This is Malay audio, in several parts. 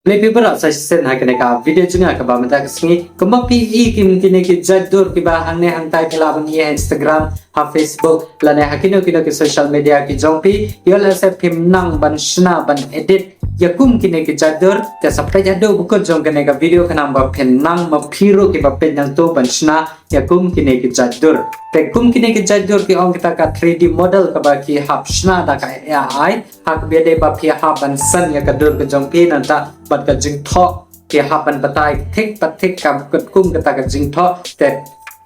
Lebih berat saya sen ha kene ka video junga ka ba mata kesni kemapi kim kini ki jadur ki ba hang ne hang tai pila bani Instagram ha Facebook la ne ha kino ki social media ki jongpi yola se phim nang ban shna ban edit yakum kini ki jadur ta sampai jado bukan jong kene ka video kana ba phen nang ma phiro ki ba pen yang to ban shna yakum kini ki jadur te kum kini ki jadur ki ong kita ka 3D model ka ba ki hap shna da ka AI hak bede ba phi ha ban san ya ka dur ka jongpi nanta bat ka jing tho ki ha ban batai thik pat thik kam kut kum kata ka jing tho te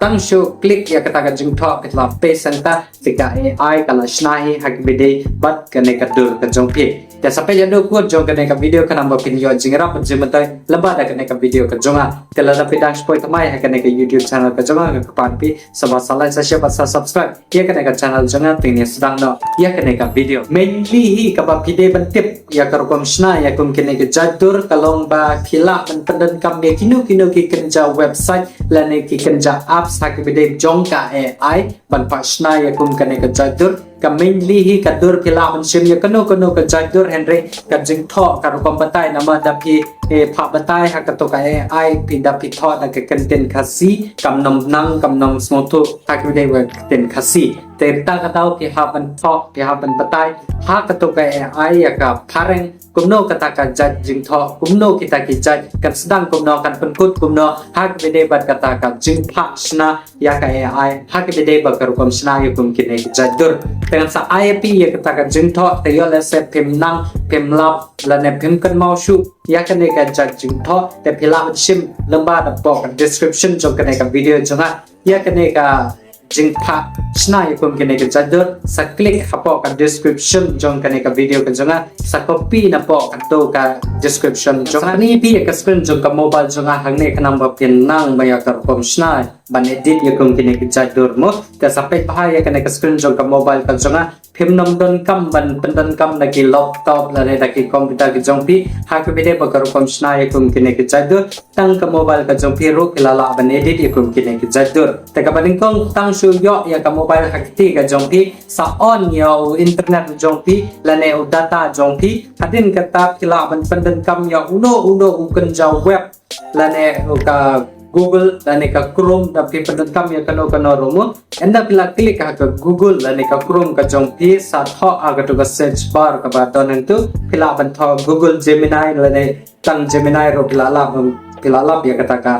tang shu klik ya kata ka jing tho kitla pe santa tika AI kala shnahi hak bede bat ka ne ka dur ka jongpi te sampai jado ku jong ka ne ka video ka namba pin yo jing rap jimatai laba da ka ne ka video ka jonga te la da pidang spoi tamai ha ka ne ka YouTube channel ka jonga ka pan pi sama salah sa share sa subscribe ya ka ne ka channel jonga tini sedang no ya ka ne ka video mainly hi ka ba video ban tip ya ka rukom shna ya kum kene ka jadur kalong ba khila ban pendan kam ya kinu ki kerja website la ne ki kerja apps ha ka video jong ka AI ban pa shna ya kum kene ka jadur ka mainly hi ka dur khila ban sim ya kanu ka jadur henry ka jing tho ka rukom batai nama da pi pha batai ha ka to ka AI pi da pi tho da ka content khasi kam nang kam nong smotu ha ka video content khasi te ta ka tau ki ha ban tho ki ha ban batai ha ka to ka AI ya ka pareng kumno kata ka jaj jing tho kumno kita ki jaj kan sedang kumno kan penkut kumno ha ka video bat kata ka jing pha shna ya ka AI ha ka video ba ka rukom shna ya kum kine ki jadur dengan sa IP ya kata ka jing tho te yo le se phim nang phim lap la ne phim kan mau shu ya ka ne ka jaj jing tho te phila sim lamba da bok description jong ka ne ka video jonga ya ka ne ka jing pha shna ya kum kine ka jadur sa click hapo ka description jong ka ne ka video ka jonga sa copy na po ka to ka description jonga ni pi ka screen jong ka mobile jonga hang ne ka number pin nang maya ka kum shna ban edit ya kum kine ka jadur mo ta sampai bahaya ka ne ka screen jong ka mobile ka jonga phim nom don kam ban pendan kam na ki laptop la ne da ki computer ki jong pi ha ka video ba ka kum shna ya kum kine ka jadur tang ka mobile ka jong pi ro ki la ban edit ya kum kine ka jadur ta ka baling kong tang shu yo ya ka mobile hakti ka jong pi sa on yo internet jong pi la ne u data jong pi hadin ka tap ki la ban pendan kam ya uno u kan ja web la ne u ka Google dan ka Chrome da pi pendan kam ya kano romo enda pila klik ka Google dan ka Chrome ka jong pi sa tho aga to ka search bar ka ba don tu pila ban tho Google Gemini la ne tang Gemini ro pila la ya kata ka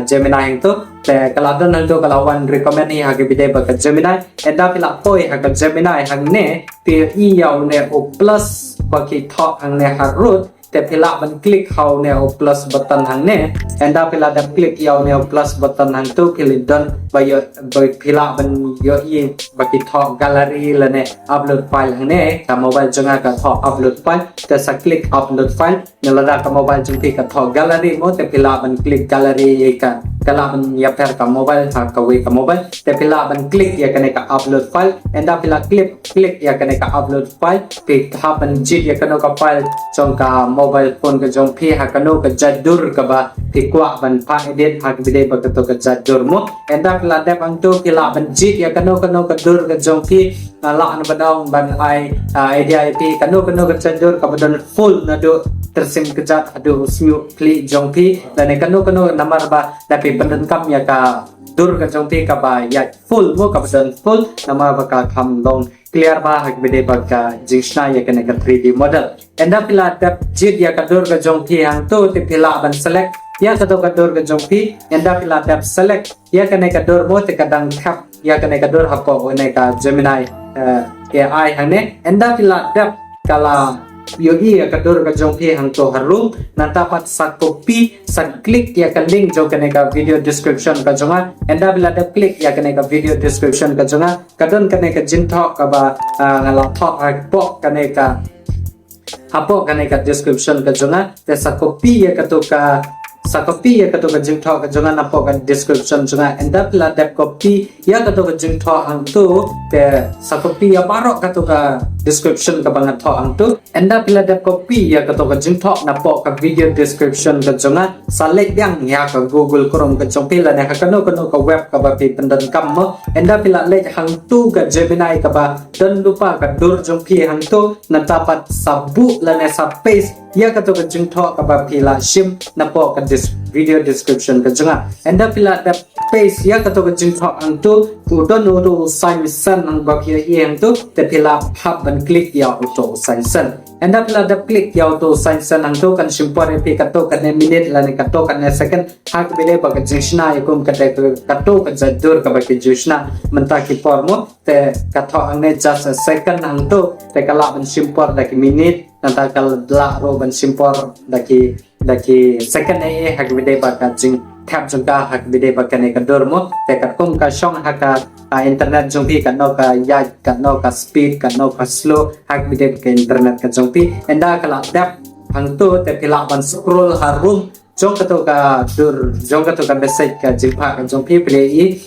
Gemini itu te kalau dan tu kalau one recommend ni hagi bide ba ka Gemini enda pila poi ha ka Gemini hang ne pi i yaw ne o plus ba ki tho hang ne harut te pila ban klik how ne o plus button hang ne enda pila da klik yaw ne o plus button hang tu pili don ba yo ba pila ban yo i ba ki tho gallery la ne upload file hang ne ka mobile jonga ka tho upload file te sa klik upload file ne la da ka mobile jong pi ka tho gallery mo te pila ban klik gallery ye ka kala ban ya per ka mobile ha ka we ka mobile te pila ban klik ya ka ne ka upload file enda pila klik ya ka ne ka upload file pe ha ban jit ya ka no ka file jong ka mobile phone ka jong pi ha ka no ka jadur ka ba pi kwa ban pa edit ha ka bide ba ka to ka jadur mo enda pila dep ang to pila ban jit ya ka no ka dur ka jong pi la an badong ban ai idea ip ka no ka jadur ka badon full na do tersim kejat adu smu kli jong pi dan ka no namar ba tapi pendan kam ya ka dur ka jong pi ka ba ya full mo ka badon full namar ba ka kam long clear ba hak bide ba ka jingshna ya ka 3D model enda pila tap jit ya ka dur ka jong pi hang to te pila ban select ya ka to ka dur ka jong pi enda pila tap select ya ka dur mo te kadang tap ya ka dur hapo ne ka Gemini AI hane enda pila tap kala yogi ya ka dur ka jong pi hang to harum nantapat sa copy sa click ya ka link jo ka video description ka jonga enda bila da click ya ka video description ka jonga kadon ka jintho ka ba ngala tho po ka hapo ka description ka jonga te sa copy ya ka to ka sa copy ya kato ka jing tho ka jonga na po ka description jonga enda pila dep copy ya kato ka jing tho ang tu te sa copy ya barok kato ka description ka bangat tho ang tu enda pila dep copy ya kato ka jing tho na po ka video description ka jonga sa lek yang ya ka Google Chrome ka jong pila na ka kano ka web ka ba pi pendan kam mo enda pila lek hang tu ka Gemini ka ba dan lupa ka dur jong pi hang tu na dapat sabu la na sa paste ya kato ka jing tho ka ba pila shim na po ka video description ka jonga enda pila da paste ya kato ka jing tho ang tu udon udo sign sen ang ba pila yang tu te pila hab ban click ya auto sign sen enda pila da click ya auto sign sen ang tu kan simpore pi kato kan minute la ni kato kan second hak bile ba ka jing shna yakum ka kato ka jadur ka ba ki jushna menta ki formo te kato ang ne just a second ang tu te kala ban simpore da ki minute nanta kal la ro ban simpor daki second ai hak bide ba ka jing tap jong ka hak bide ba ka ne ka dormo te ka kum ka shong haka internet jong pi ka no ka ya ka no ka speed ka no ka slow hak bide ka internet ka jong pi enda kala dap hang tu te pila ban scroll harum jong ka to ka dur jong ka to ka message ka jing pa ka jong pi play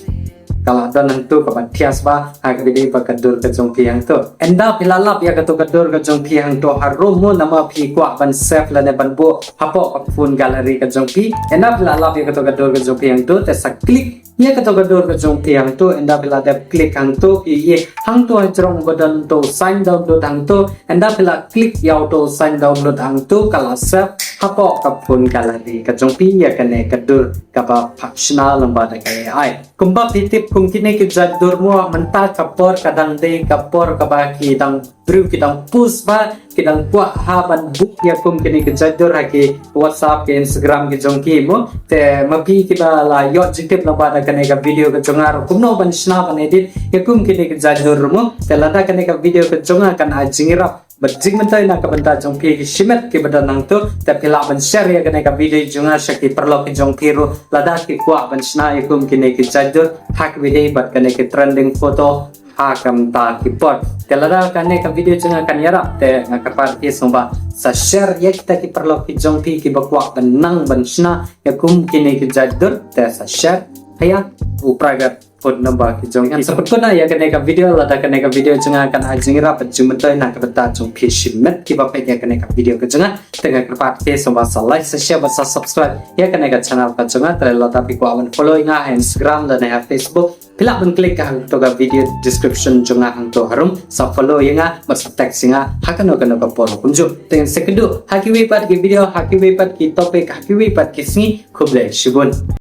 kalau dan hantu kapan tias ba hak bidi ba kadur ka jong pi hang tu enda pilalap ya kato kadur ka jong pi hang tu harum mo nama pi kwa ban save la ne ban bo hapo ka phone gallery ka jong pi enda pilalap ya kato kadur ka jong pi hang tu te sa click ya kato kadur ka jong pi hang tu enda pila de click hang tu ye hang tu jong badan tu sign download hang tu enda pila click ya auto sign download hang tu kalau save hapo ka phone gallery ka jong pi ya kane kadur ka ba functional lamba da kai ai kumba titip kung kini kita dormo mental kapor kadang de kapor kabaki dang bru kidang push ba kidang buat haban book ya kum kini kita dor haki WhatsApp ke Instagram ke jongki mo te mapi kita la yo jitip la pada kene ka video ke jongar kum no ban sna ban edit ya kum kini kita dormo te lada kene ka video ke jongar kan ajingira berjing mentai nak kebentar jong pi shimet ke badan nang tu tapi la ban share ya kene ka video jongar syaki perlo ke jong piru lada ki kuah ban sna ya kum kini kita dor hak video bat kene ke trending foto hakam ta kipot telara kane ka video jenga kan yarap te ngakapar ki somba sa share ya kita ki perlo ki jong pi ki bakwa benang bansna ya kum kini ki jadur te sa share haya upraga phone number ki jong ki saput kona ya kane ka video lada kane ka video jenga kan ajingira pajumtai na ka bata jong pi shimet ki bape ya kane ka video ka jenga te ngakapar ki somba sa like sa share sa subscribe ya kane ka channel ka jenga te lada pi ko awan follow nga Instagram dan ya Facebook pila pun klik ka hang to ka video description jonga hang to harum sa follow nga mas text nga hakano ka follow kunjo ten sekedu haki we pat ki video haki we pat ki topic haki we pat ki sni khuble shibun